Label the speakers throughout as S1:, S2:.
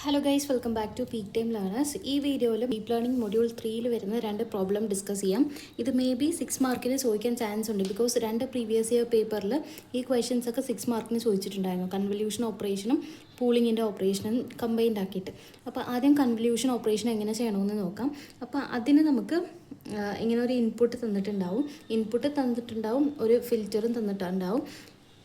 S1: Hello guys, welcome back to peak time learners. ഈ വീഡിയോയിൽ deep learning module 3 വരുന്ന രണ്ട് പ്രോബ്ലം ഡിസ്കസ് ചെയ്യാം. ഇത് മേ ബി 6 മാർക്കിന് ചോദിക്കാൻ ചാൻസ് ഉണ്ട്. ബിക്കോസ് രണ്ട് പ്രീവിയസ് ഇയർ പേപ്പറിൽ ഈ ക്വസ്റ്റ്യൻസ് ഒക്കെ 6 മാർക്കിന് ചോദിച്ചിട്ടുണ്ടായിരുന്നു. കൺവല്യൂഷൻ ഓപ്പറേഷനും പൂളിങ്ങിൻ്റെ ഓപ്പറേഷനും കമ്പൈൻഡ് ആക്കിയിട്ട്. അപ്പോൾ ആദ്യം കൺവല്യൂഷൻ ഓപ്പറേഷൻ എങ്ങനെ ചെയ്യണമെന്ന് നോക്കാം. അപ്പോൾ അതിന് നമുക്ക് ഇങ്ങനെ ഒരു ഇൻപുട്ട് തന്നിട്ടുണ്ടാവും, ഒരു ഫിൽറ്ററും തന്നിട്ടുണ്ടാവും,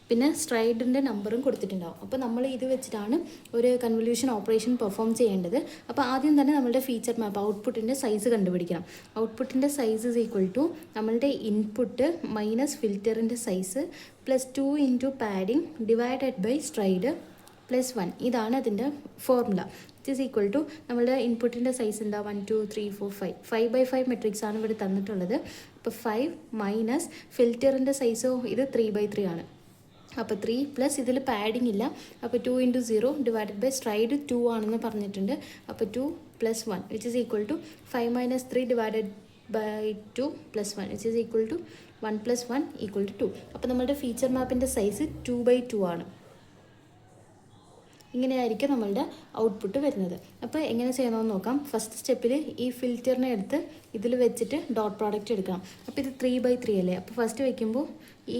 S1: പിന്നെ സ്ട്രൈഡിൻ്റെ നമ്പറും കൊടുത്തിട്ടുണ്ടാവും. അപ്പോൾ നമ്മൾ ഇത് വെച്ചിട്ടാണ് ഒരു കൺവല്യൂഷൻ ഓപ്പറേഷൻ പെർഫോം ചെയ്യേണ്ടത്. അപ്പോൾ ആദ്യം തന്നെ നമ്മളുടെ ഫീച്ചർ മാപ്പ് ഔട്ട്പുട്ടിൻ്റെ സൈസ് കണ്ടുപിടിക്കണം. ഔട്ട്പുട്ടിൻ്റെ സൈസ് ഈസ് ഈക്വൽ ടു നമ്മളുടെ ഇൻപുട്ട് മൈനസ് ഫിൽറ്ററിൻ്റെ size plus 2 into padding divided by stride plus 1. ഇതാണ് അതിൻ്റെ formula. It is equal to നമ്മളുടെ ഇൻപുട്ടിൻ്റെ സൈസ് എന്താ 1 2 3 4 5/5 മെട്രിക്സ് ആണ് ഇവിടെ തന്നിട്ടുള്ളത്. അപ്പോൾ 5 മൈനസ് ഫിൽറ്ററിൻ്റെ സൈസോ ഇത് 3/3 ആണ്. അപ്പോൾ 3 പ്ലസ് ഇതിൽ പാഡിങ് ഇല്ല, അപ്പോൾ 2 ഇൻറ്റു 0 ഡിവൈഡഡ് ബൈ സ്ട്രൈഡ് 2 ആണെന്ന് പറഞ്ഞിട്ടുണ്ട്. അപ്പോൾ 2 plus 1 which is equal to 5 minus 3 divided by 2 plus 1 which is equal to 1 plus 1 equal to 2. അപ്പോൾ നമ്മുടെ ഫീച്ചർ മാപ്പിൻ്റെ സൈസ് 2/2 ആണ്. ഇങ്ങനെയായിരിക്കും നമ്മളുടെ ഔട്ട്പുട്ട് വരുന്നത്. അപ്പോൾ എങ്ങനെ ചെയ്യണമെന്ന് നോക്കാം. ഫസ്റ്റ് സ്റ്റെപ്പിൽ ഈ ഫിൽറ്ററിനെ എടുത്ത് ഇതിൽ വെച്ചിട്ട് ഡോട്ട് പ്രോഡക്റ്റ് എടുക്കണം. അപ്പോൾ ഇത് 3/3 അല്ലേ. അപ്പോൾ ഫസ്റ്റ് വയ്ക്കുമ്പോൾ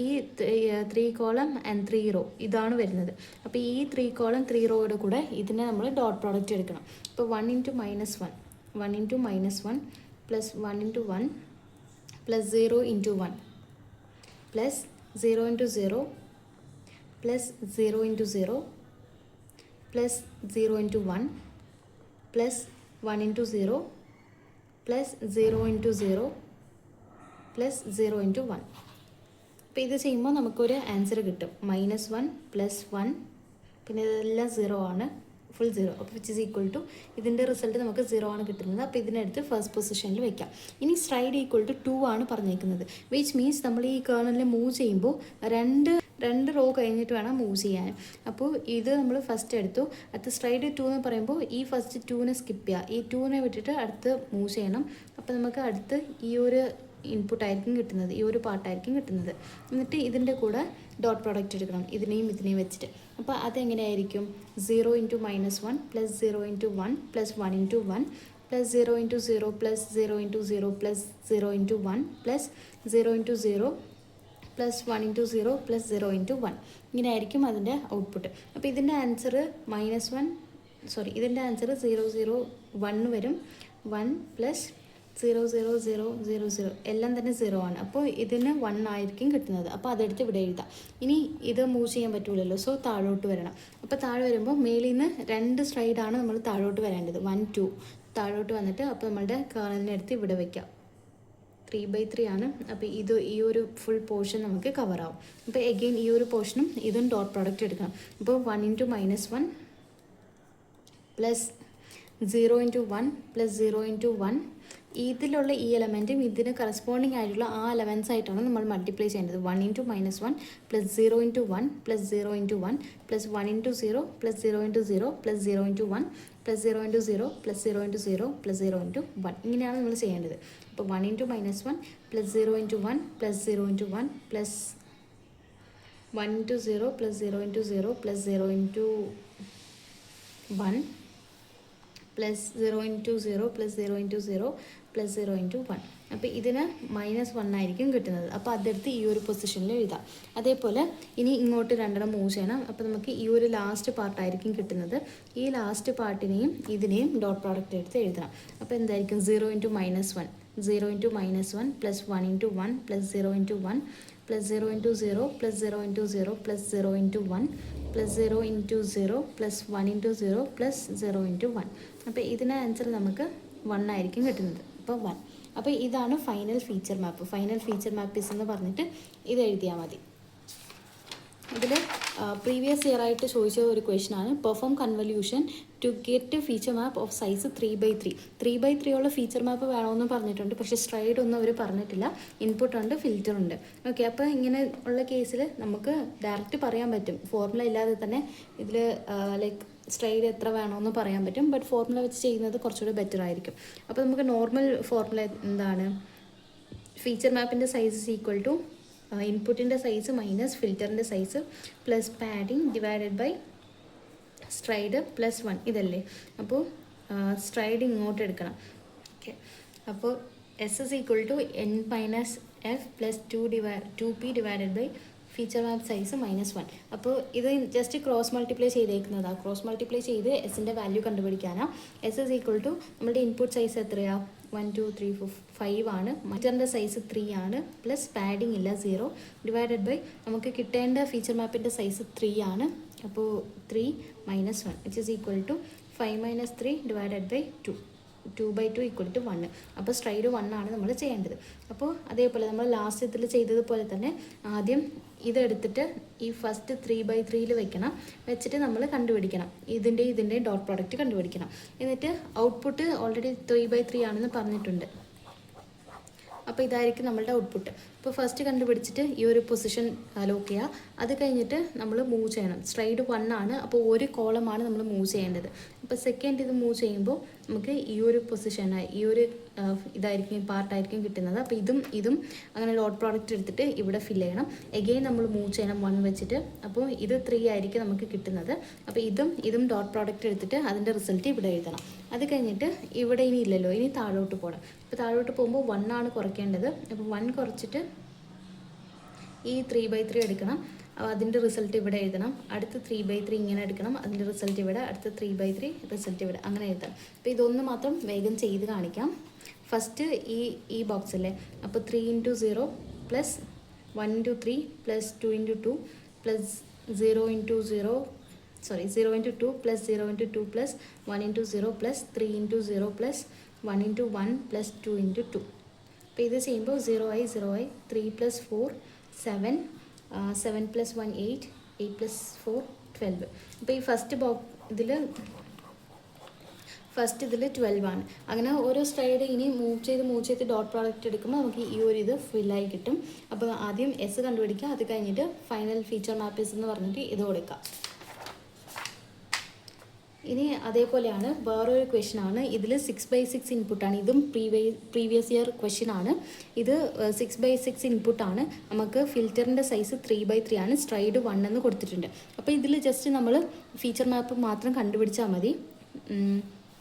S1: ഈ 3 കോളം ആൻഡ് 3 റോ ഇതാണ് വരുന്നത്. അപ്പോൾ ഈ 3 കോളം 3 റോയുടെ കൂടെ ഇതിനെ നമ്മൾ ഡോട്ട് പ്രോഡക്റ്റ് എടുക്കണം. അപ്പോൾ 1 into minus 1 plus 1 into 1 plus 0 into 1 plus 0 into 0 plus 0 into 0 plus 0 into 1 plus 1 into 0 plus 0 into 0 plus 0 into 1. അപ്പോൾ ഇത് ചെയ്യുമ്പോൾ നമുക്കൊരു ആൻസർ കിട്ടും. -1 പ്ലസ് 1 പിന്നെ ഇതെല്ലാം 0 ആണ്, ഫുൾ 0. അപ്പോൾ വിച്ച് ഈസ് ഈക്വൽ ടു ഇതിൻ്റെ റിസൾട്ട് നമുക്ക് 0 ആണ് കിട്ടുന്നത്. അപ്പോൾ ഇതിനടുത്ത് ഫസ്റ്റ് പൊസിഷനിൽ വെക്കാം. ഇനി സ്ട്രൈഡ് ഈക്വൽ ടു 2 ആണ് പറഞ്ഞേക്കുന്നത്. വിച്ച് മീൻസ് നമ്മൾ ഈ കേർണലിനെ മൂവ് ചെയ്യുമ്പോൾ രണ്ട് റോ കഴിഞ്ഞിട്ട് വേണം മൂവ് ചെയ്യാൻ. അപ്പോൾ ഇത് നമ്മൾ ഫസ്റ്റ് എടുത്തു. അടുത്ത് സ്ട്രൈഡ് 2 എന്ന് പറയുമ്പോൾ ഈ ഫസ്റ്റ് 2നെ സ്കിപ്പ് ചെയ്യുക, ഈ 2നെ വിട്ടിട്ട് അടുത്ത് മൂവ് ചെയ്യണം. അപ്പോൾ നമുക്ക് അടുത്ത് ഈ ഒരു ഇൻപുട്ടായിരിക്കും കിട്ടുന്നത്, ഈ ഒരു പാർട്ടായിരിക്കും കിട്ടുന്നത്. എന്നിട്ട് ഇതിൻ്റെ കൂടെ ഡോട്ട് പ്രോഡക്റ്റ് എടുക്കണം, ഇതിനെയും വെച്ചിട്ട്. അപ്പോൾ അതെങ്ങനെയായിരിക്കും 0 into -1 plus 0 into 1 plus 1 into 1 plus 0 into 0 plus 0 into 0 plus 0 into 1 plus 0 into 0 plus 1 into 0 plus 0 into 1. ഇങ്ങനെ ആയിരിക്കും അതിൻ്റെ ഔട്ട്പുട്ട്. അപ്പോൾ ഇതിൻ്റെ ആൻസർ ഇതിൻ്റെ ആൻസർ 0 0 1 വരും. 1 പ്ലസ് 0 0 0 0 0 എല്ലാം തന്നെ 0 ആണ്. അപ്പോൾ ഇതിന് 1 ആയിരിക്കും കിട്ടുന്നത്. അപ്പോൾ അതെടുത്ത് ഇവിടെ എഴുതാം. ഇനി ഇത് മൂവ് ചെയ്യാൻ പറ്റൂലല്ലോ, സോ താഴോട്ട് വരണം. അപ്പോൾ താഴെ വരുമ്പോൾ മേലിൽ നിന്ന് 2 സ്ട്രൈഡാണ് നമ്മൾ താഴോട്ട് വരേണ്ടത്. 1 2 താഴോട്ട് വന്നിട്ട് അപ്പോൾ നമ്മളുടെ കേർണലിനെ എടുത്ത് ഇവിടെ വയ്ക്കാം. 3/3 ആണ്. അപ്പോൾ ഈ ഒരു ഫുൾ പോർഷൻ നമുക്ക് കവർ ആവും. അപ്പോൾ എഗെയിൻ ഈ ഒരു പോർഷനും ഇതും ഡോട്ട് പ്രോഡക്റ്റ് എടുക്കണം. അപ്പോൾ 1 into -1 plus 0 into 1 plus 0 into 1 ഇതിലുള്ള ഈ എലമെൻറ്റും ഇതിന് കറസ്പോണ്ടിങ് ആയിട്ടുള്ള ആ എലമെൻറ്റ്സ് ആയിട്ടാണ് നമ്മൾ മൾട്ടിപ്ലൈ ചെയ്യേണ്ടത്. 1 into -1 plus 0 into 1 plus 0 into 1 plus 1 into 0 plus 0 into 0 plus 0 into 1 plus 0 into 0 plus 0 into 0 plus 0 into 1. ഇങ്ങനെയാണ് നമ്മൾ ചെയ്യേണ്ടത്. അപ്പോൾ 1 into -1 plus 0 into 1 plus 0 into 1 plus 1 into 0 plus 0 into 0 plus 0 into 1 plus 0 into 0 plus 0 into 0 plus 0 into 1. അപ്പോൾ ഇതിന് -1 ആയിരിക്കും കിട്ടുന്നത്. അപ്പോൾ അതെടുത്ത് ഈ ഒരു പൊസിഷനിൽ എഴുതാം. അതേപോലെ ഇനി ഇങ്ങോട്ട് രണ്ടെണ്ണം മൂവ് ചെയ്യണം. അപ്പോൾ നമുക്ക് ഈ ഒരു ലാസ്റ്റ് പാർട്ടായിരിക്കും കിട്ടുന്നത്. ഈ ലാസ്റ്റ് പാർട്ടിനെയും ഇതിനെയും ഡോട്ട് പ്രോഡക്റ്റ് എടുത്ത് എഴുതണം. അപ്പോൾ എന്തായിരിക്കും 0 into -1 0 into -1 plus 1 into 1 plus 0 into 1 plus 0 into 0 plus 0 into 0 plus 0 into 1 plus 0 into 0 plus 1 into 0 plus 0 into 1. അപ്പോൾ ഇതിന് ആൻസർ നമുക്ക് 1 ആയിരിക്കും കിട്ടുന്നത്. അപ്പോൾ 1. അപ്പോൾ ഇതാണ് ഫൈനൽ ഫീച്ചർ മാപ്പ്. ഫൈനൽ ഫീച്ചർ മാപ്പ് എന്ന് പറഞ്ഞിട്ട് ഇത് എഴുതിയാൽ മതി. ഇതിൽ പ്രീവിയസ് ഇയർ ആയിട്ട് ചോദിച്ച ഒരു ക്വസ്റ്റ്യനാണ് perform convolution to get feature map of size 3/3. 3/3 ഉള്ള ഫീച്ചർ മാപ്പ് വേണമെന്ന് പറഞ്ഞിട്ടുണ്ട്. പക്ഷേ സ്ട്രൈഡ് ഒന്നും അവർ പറഞ്ഞിട്ടില്ല. ഇൻപുട്ട് ഉണ്ട്, ഫിൽറ്റർ ഉണ്ട്. ഓക്കെ, അപ്പോൾ ഇങ്ങനെ ഉള്ള കേസിൽ നമുക്ക് ഡയറക്റ്റ് പറയാൻ പറ്റും. ഫോർമുല ഇല്ലാതെ തന്നെ ഇതിൽ ലൈക്ക് സ്ട്രൈഡ് എത്ര വേണമെന്ന് പറയാൻ പറ്റും. ബട്ട് ഫോർമുല വെച്ച് ചെയ്യുന്നത് കുറച്ചുകൂടി ബെറ്റർ ആയിരിക്കും. അപ്പോൾ നമുക്ക് നോർമൽ ഫോർമുല എന്താണ്? ഫീച്ചർ മാപ്പിൻ്റെ സൈസ് ഈക്വൽ ടു ഇൻപുട്ടിൻ്റെ സൈസ് മൈനസ് ഫിൽറ്ററിൻ്റെ size plus padding divided by stride plus 1 ഇതല്ലേ. അപ്പോൾ സ്ട്രൈഡ് ഇങ്ങോട്ട് എടുക്കണം. ഓക്കെ, അപ്പോൾ S is equal to N minus F plus 2p divided by feature map size -1. അപ്പോൾ ഇത് ജസ്റ്റ് ക്രോസ് മൾട്ടിപ്ലൈ ചെയ്തേക്കുന്നതാണ്. ക്രോസ് മൾട്ടിപ്ലൈ ചെയ്ത് എസിൻ്റെ വാല്യൂ കണ്ടുപിടിക്കാനാണ്. എസ് ഇസ് ഈക്വൽ ടു നമ്മുടെ ഇൻപുട്ട് സൈസ് എത്രയാണ്? 1 2 3 4 5 ആണ്. മീറ്ററിൻ്റെ സൈസ് 3 ആണ്. പ്ലസ് പാഡിങ് ഇല്ല 0 ഡിവൈഡഡ് ബൈ നമുക്ക് കിട്ടേണ്ട ഫീച്ചർ മാപ്പിൻ്റെ സൈസ് 3 ആണ്. അപ്പോൾ 3 - 1 which is equal to 5 - 3 divided by 2/2 equal to 1. അപ്പോൾ സ്ട്രൈഡ് 1 ആണ് നമ്മൾ ചെയ്യേണ്ടത്. അപ്പോൾ അതേപോലെ നമ്മൾ ലാസ്റ്റ് ഇതിൽ ചെയ്തതുപോലെ തന്നെ ആദ്യം ഇതെടുത്തിട്ട് ഈ ഫസ്റ്റ് 3/3 വെക്കണം. വെച്ചിട്ട് നമ്മൾ കണ്ടുപിടിക്കണം, ഇതിൻ്റെ ഡോട്ട് പ്രോഡക്റ്റ് കണ്ടുപിടിക്കണം. എന്നിട്ട് ഔട്ട്പുട്ട് ഓൾറെഡി 3/3 ആണെന്ന് പറഞ്ഞിട്ടുണ്ട്. അപ്പോൾ ഇതായിരിക്കും നമ്മളുടെ ഔട്ട്പുട്ട്. അപ്പോൾ ഫസ്റ്റ് കണ്ടുപിടിച്ചിട്ട് ഈ ഒരു പൊസിഷൻ ലോക്ക് ചെയ്യുക. അത് കഴിഞ്ഞിട്ട് നമ്മൾ മൂവ് ചെയ്യണം. സ്ട്രൈഡ് 1 ആണ്. അപ്പോൾ ഒരു കോളമാണ് നമ്മൾ മൂവ് ചെയ്യേണ്ടത്. അപ്പോൾ സെക്കൻഡ് ഇത് മൂവ് ചെയ്യുമ്പോൾ നമുക്ക് ഈ ഒരു പൊസിഷനായി ഈ ഒരു ഇതായിരിക്കും പാർട്ടായിരിക്കും കിട്ടുന്നത്. അപ്പോൾ ഇതും അങ്ങനെ ഡോട്ട് പ്രോഡക്റ്റ് എടുത്തിട്ട് ഇവിടെ ഫില്ല് ചെയ്യണം. എഗെയിൻ നമ്മൾ മൂവ് ചെയ്യണം 1 വെച്ചിട്ട്. അപ്പോൾ ഇത് 3 ആയിരിക്കും നമുക്ക് കിട്ടുന്നത്. അപ്പോൾ ഇതും ഡോട്ട് പ്രോഡക്റ്റ് എടുത്തിട്ട് അതിൻ്റെ റിസൾട്ട് ഇവിടെ എഴുതണം. അത് കഴിഞ്ഞിട്ട് ഇവിടെ ഇനി ഇല്ലല്ലോ, ഇനി താഴോട്ട് പോകണം. അപ്പോൾ താഴോട്ട് പോകുമ്പോൾ 1 ആണ് കുറയ്ക്കേണ്ടത്. അപ്പോൾ 1 കുറച്ചിട്ട് ഈ 3/3 എടുക്കണം. അപ്പോൾ അതിൻ്റെ റിസൾട്ട് ഇവിടെ എഴുതണം. അടുത്ത 3/3 ഇങ്ങനെ എടുക്കണം. അതിൻ്റെ റിസൾട്ട് ഇവിടെ, അടുത്ത 3/3 റിസൾട്ട് ഇവിടെ, അങ്ങനെ എഴുതണം. അപ്പോൾ ഇതൊന്ന് മാത്രം വേഗം ചെയ്ത് കാണിക്കാം. ഫസ്റ്റ് ഈ ബോക്സ് അല്ലേ. അപ്പോൾ 3 × 0 plus 1 × 3 plus 2 × 2 plus 0 × 0 × 2 plus 0 × 2 plus 1 × 0 plus 3 × 0 plus 1 × 1 plus 2 × 2. അപ്പോൾ ഇത് ചെയ്യുമ്പോൾ 0 ആയി 3 + 4 7 7 + 1 8 8 + 4 12. അപ്പോൾ ഈ ഫസ്റ്റ് ഇതിൽ 12 ആണ്. അങ്ങനെ ഓരോ സ്ട്രൈഡ് ഇനി മൂവ് ചെയ്ത് ഡോട്ട് പ്രോഡക്റ്റ് എടുക്കുമ്പോൾ നമുക്ക് ഈ ഒരു ഇത് ഫില്ലായി കിട്ടും. അപ്പോൾ ആദ്യം എസ് കണ്ടുപിടിക്കുക. അത് കഴിഞ്ഞിട്ട് ഫൈനൽ ഫീച്ചർ മാപ്പേഴ്സ് എന്ന് പറഞ്ഞിട്ട് ഇത് കൊടുക്കുക. ഇനി അതേപോലെയാണ് വേറൊരു ക്വസ്റ്റ്യൻ ആണ്. ഇതിൽ 6/6 ഇൻപുട്ടാണ്. ഇതും പ്രീവിയസ് ഇയർ ക്വസ്റ്റ്യൻ ആണ്. ഇത് 6/6 ഇൻപുട്ടാണ്. നമുക്ക് ഫിൽറ്ററിൻ്റെ സൈസ് 3/3 ആണ്. സ്ട്രൈഡ് 1 എന്ന് കൊടുത്തിട്ടുണ്ട്. അപ്പോൾ ഇതിൽ ജസ്റ്റ് നമ്മൾ ഫീച്ചർ മാപ്പ് മാത്രം കണ്ടുപിടിച്ചാൽ മതി.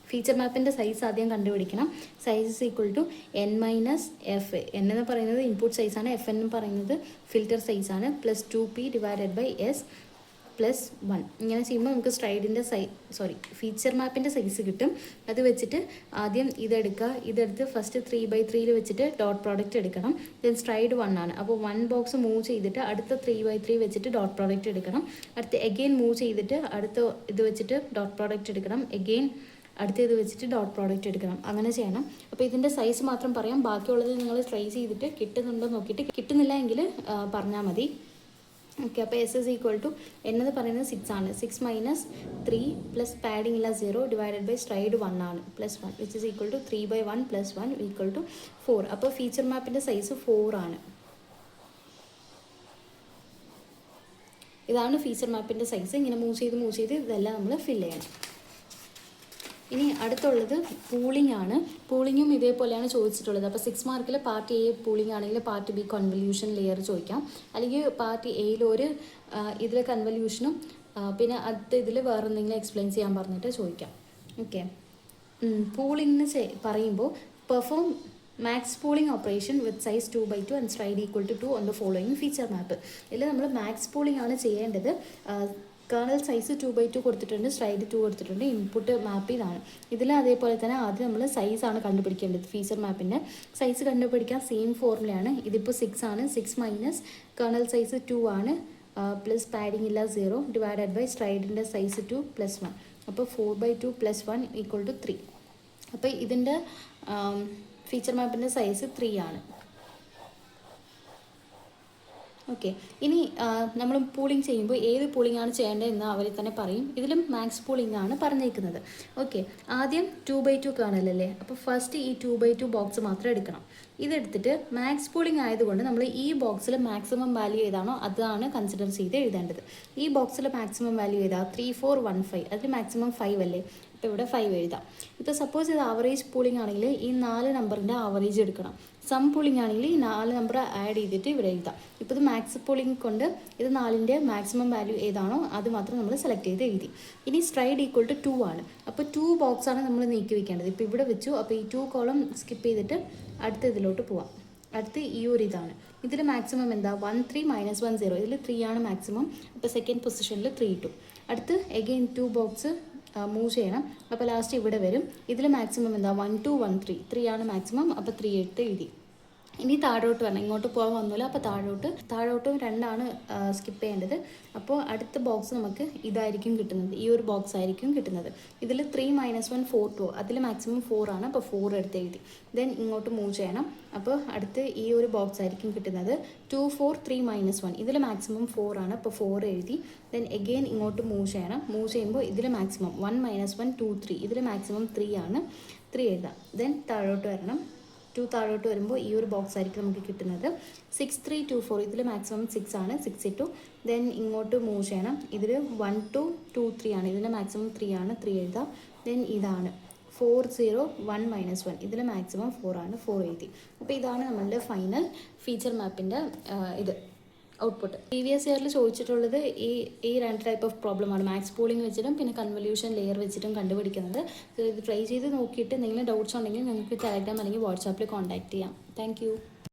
S1: ഫീച്ചർ മാപ്പിൻ്റെ സൈസ് ആദ്യം കണ്ടുപിടിക്കണം. Size equal to n - f. n എന്ന് പറയുന്നത് ഇൻപുട്ട് സൈസാണ്. f എന്ന് പറയുന്നത് ഫിൽറ്റർ സൈസാണ്. Plus 2p divided by s plus 1. ഇങ്ങനെ ചെയ്യുമ്പോൾ നമുക്ക് സ്ട്രൈഡിൻ്റെ ഫീച്ചർ മാപ്പിൻ്റെ സൈസ് കിട്ടും. അത് വെച്ചിട്ട് ആദ്യം ഇതെടുത്ത് ഫസ്റ്റ് 3/3 വെച്ചിട്ട് ഡോട്ട് പ്രോഡക്റ്റ് എടുക്കണം. ദെൻ സ്ട്രൈഡ് 1 ആണ്. അപ്പോൾ 1 ബോക്സ് മൂവ് ചെയ്തിട്ട് അടുത്ത 3/3 വെച്ചിട്ട് ഡോട്ട് പ്രോഡക്റ്റ് എടുക്കണം. അടുത്ത എഗെയിൻ മൂവ് ചെയ്തിട്ട് അടുത്ത ഇത് വെച്ചിട്ട് ഡോട്ട് പ്രോഡക്റ്റ് എടുക്കണം. എഗെയിൻ അടുത്ത ഇത് വെച്ചിട്ട് ഡോട്ട് പ്രോഡക്റ്റ് എടുക്കണം. അങ്ങനെ ചെയ്യണം. അപ്പോൾ ഇതിൻ്റെ സൈസ് മാത്രം പറയാം. ബാക്കിയുള്ളത് നിങ്ങൾ ട്രൈ ചെയ്തിട്ട് കിട്ടുന്നുണ്ടോ നോക്കിയിട്ട്, കിട്ടുന്നില്ല എങ്കിൽ പറഞ്ഞാൽ മതി. ഓക്കെ, അപ്പോൾ എസ് ഇസ് ഈക്വൽ ടു എന്നത് പറയുന്നത് 6 ആണ്. 6 - 3 പ്ലസ് പാഡിങ് ഇല്ല 0 ഡിവൈഡഡ് ബൈ സ്ട്രൈഡ് 1 ആണ് plus 1 which is equal to 3/1 plus 1 equal to 4. അപ്പോൾ ഫീച്ചർ മാപ്പിൻ്റെ സൈസ് 4 ആണ്. ഇതാണ് ഫീച്ചർ മാപ്പിൻ്റെ സൈസ്. ഇങ്ങനെ മൂവ് ചെയ്ത് ഇതെല്ലാം നമ്മൾ ഫില്ല് ചെയ്യണം. ഇനി അടുത്തുള്ളത് പൂളിംഗ് ആണ്. പൂളിങ്ങും ഇതേപോലെയാണ് ചോദിച്ചിട്ടുള്ളത്. അപ്പോൾ 6 മാർക്കിൽ പാർട്ട് എ പൂളിംഗ് ആണെങ്കിൽ പാർട്ട് ബി കൺവല്യൂഷൻ ലെയർ ചോദിക്കാം. അല്ലെങ്കിൽ പാർട്ട് എയിൽ ഒരു ഇതിൽ കൺവല്യൂഷനും പിന്നെ അടുത്ത ഇതിൽ വേറെ എന്തെങ്കിലും എക്സ്പ്ലെയിൻ ചെയ്യാൻ പറഞ്ഞിട്ട് ചോദിക്കാം. ഓക്കെ, പൂളിംഗ് പറയുമ്പോൾ perform max pooling operation with size 2/2 and stride equal to 2 on the following feature map. ഇതിൽ നമ്മൾ മാക്സ് പൂളിംഗ് ആണ് ചെയ്യേണ്ടത്. കേർണൽ സൈസ് 2/2 കൊടുത്തിട്ടുണ്ട്, സ്ട്രൈഡ് 2 കൊടുത്തിട്ടുണ്ട്. ഇൻപുട്ട് മാപ്പ് ഇതാണ്. ഇതിൽ അതേപോലെ തന്നെ ആദ്യം നമ്മൾ സൈസാണ് കണ്ടുപിടിക്കേണ്ടത്. ഫീച്ചർ മാപ്പിൻ്റെ സൈസ് കണ്ടുപിടിക്കാൻ സെയിം ഫോർമുലയാണ്. ഇതിപ്പോൾ 6 ആണ്. 6 - കേർണൽ സൈസ് 2 ആണ് പ്ലസ് പാഡിങ് ഇല്ല 0 ഡിവൈഡഡ് ബൈ സ്ട്രൈഡിൻ്റെ സൈസ് 2 പ്ലസ് 1. അപ്പോൾ 4/2 പ്ലസ് 1 ഈക്വൽ ടു 3. അപ്പോൾ ഇതിൻ്റെ ഫീച്ചർ മാപ്പിൻ്റെ സൈസ് 3 ആണ്. ഓക്കെ, ഇനി നമ്മൾ പൂളിംഗ് ചെയ്യുമ്പോൾ ഏത് പൂളിംഗ് ആണ് ചെയ്യേണ്ടതെന്ന് അവർ തന്നെ പറയും. ഇതിലും മാക്സ് പൂളിംഗ് ആണ് പറഞ്ഞേക്കുന്നത്. ഓക്കെ, ആദ്യം 2/2 കേർണലല്ലേ. അപ്പോൾ ഫസ്റ്റ് ഈ 2/2 ബോക്സ് മാത്രം എടുക്കണം. ഇതെടുത്തിട്ട് മാക്സ് പൂളിംഗ് ആയതുകൊണ്ട് നമ്മൾ ഈ ബോക്സിൽ മാക്സിമം വാല്യൂ ഏതാണോ അതാണ് കൺസിഡർ ചെയ്ത് എഴുതേണ്ടത്. ഈ ബോക്സിൽ മാക്സിമം വാല്യൂ ഏതാ 3 4 1 5. അതിൽ മാക്സിമം 5 അല്ലേ. അപ്പോൾ ഇവിടെ 5 എഴുതാം. ഇപ്പോൾ സപ്പോസ് ഇത് ആവറേജ് പൂളിംഗ് ആണെങ്കിൽ ഈ 4 നമ്പറിൻ്റെ ആവറേജ് എടുക്കണം. സം പൂളിംഗ് ആണെങ്കിൽ ഈ 4 നമ്പർ ആഡ് ചെയ്തിട്ട് ഇവിടെ എഴുതാം. ഇപ്പോൾ ഇത് മാക്സ് പൂളിംഗ് കൊണ്ട് ഇത് 4ൻ്റെ മാക്സിമം വാല്യൂ ഏതാണോ അത് മാത്രം നമ്മൾ സെലക്ട് ചെയ്ത് എഴുതി. ഇനി സ്ട്രൈഡ് ഈക്വൽ ടു 2 ആണ്. അപ്പോൾ 2 ബോക്സാണ് നമ്മൾ നീക്കി വയ്ക്കേണ്ടത്. ഇപ്പോൾ ഇവിടെ വെച്ചു. അപ്പോൾ ഈ 2 കോളം സ്കിപ്പ് ചെയ്തിട്ട് അടുത്ത ഇതിലോട്ട് പോവാം. അടുത്ത് ഈ ഒരു ഇതാണ്. ഇതിൽ മാക്സിമം എന്താ 1 3 -1 0. ഇതിൽ 3 ആണ് മാക്സിമം. അപ്പോൾ സെക്കൻഡ് പൊസിഷനിൽ 3 ഇട്ടു. അടുത്ത് എഗെയിൻ 2 ബോക്സ് മൂവ് ചെയ്യണം. അപ്പോൾ ലാസ്റ്റ് ഇവിടെ വരും. ഇതിൽ മാക്സിമം എന്താ 1 2 1 3. 3 ആണ് മാക്സിമം. അപ്പോൾ 3 എടുത്ത് എഴുതി. ഇനി താഴോട്ട് വരണം. ഇങ്ങോട്ട് പോകാൻ വന്നില്ല. അപ്പോൾ താഴോട്ടും 2 ആണ് സ്കിപ്പ് ചെയ്യേണ്ടത്. അപ്പോൾ അടുത്ത ബോക്സ് നമുക്ക് ഇതായിരിക്കും കിട്ടുന്നത്. ഈ ഒരു ബോക്സ് ആയിരിക്കും കിട്ടുന്നത്. ഇതിൽ 3 -1 4 2. അതിൽ മാക്സിമം 4 ആണ്. അപ്പോൾ 4 എടുത്ത് എഴുതി. ദെൻ ഇങ്ങോട്ട് മൂവ് ചെയ്യണം. അപ്പോൾ അടുത്ത് ഈ ഒരു ബോക്സ് ആയിരിക്കും കിട്ടുന്നത്. 2 4 3 -1. ഇതിൽ മാക്സിമം 4 ആണ്. അപ്പോൾ 4 എഴുതി. ദെൻ എഗെയിൻ ഇങ്ങോട്ട് മൂവ് ചെയ്യണം. മൂവ് ചെയ്യുമ്പോൾ ഇതിൽ മാക്സിമം 1 -1 2 3. ഇതിൽ മാക്സിമം 3 ആണ്. 3 എഴുതാം. ദെൻ താഴോട്ട് വരണം. 2 താഴോട്ട് വരുമ്പോൾ ഈ ഒരു ബോക്സ് ആയിരിക്കും നമുക്ക് കിട്ടുന്നത്. 6 3 2 4. ഇതിൽ മാക്സിമം 6 ആണ്. 6 ഇട്ടു. ദെൻ ഇങ്ങോട്ട് മൂവ് ചെയ്യണം. ഇതിൽ 1 2 2 3 ആണ്. ഇതിൽ മാക്സിമം 3 ആണ്. 3 എഴുതാം. ദെൻ ഇതാണ് 4 0 1 -1. ഇതിൽ മാക്സിമം 4 ആണ്. 4 എഴുതി. അപ്പോൾ ഇതാണ് നമ്മളുടെ ഫൈനൽ ഫീച്ചർ മാപ്പിൻ്റെ ഇത് ഔട്ട്പുട്ട്. പ്രീവിയസ് ഇയറിൽ ചോദിച്ചിട്ടുള്ളത് ഈ 2 ടൈപ്പ് ഓഫ് പ്രോബ്ലമാണ്. മാക്സ് പൂളിംഗ് വെച്ചിട്ടും പിന്നെ കൺവല്യൂഷൻ ലെയർ വെച്ചിട്ടും കണ്ടുപിടിക്കുന്നത്. ഇത് ട്രൈ ചെയ്ത് നോക്കിയിട്ട് എന്തെങ്കിലും ഡൗട്ട്സ് ഉണ്ടെങ്കിൽ നിങ്ങൾക്ക് ടെലഗ്രാം അല്ലെങ്കിൽ വാട്സാപ്പിൽ കോൺടാക്ട് ചെയ്യാം. താങ്ക്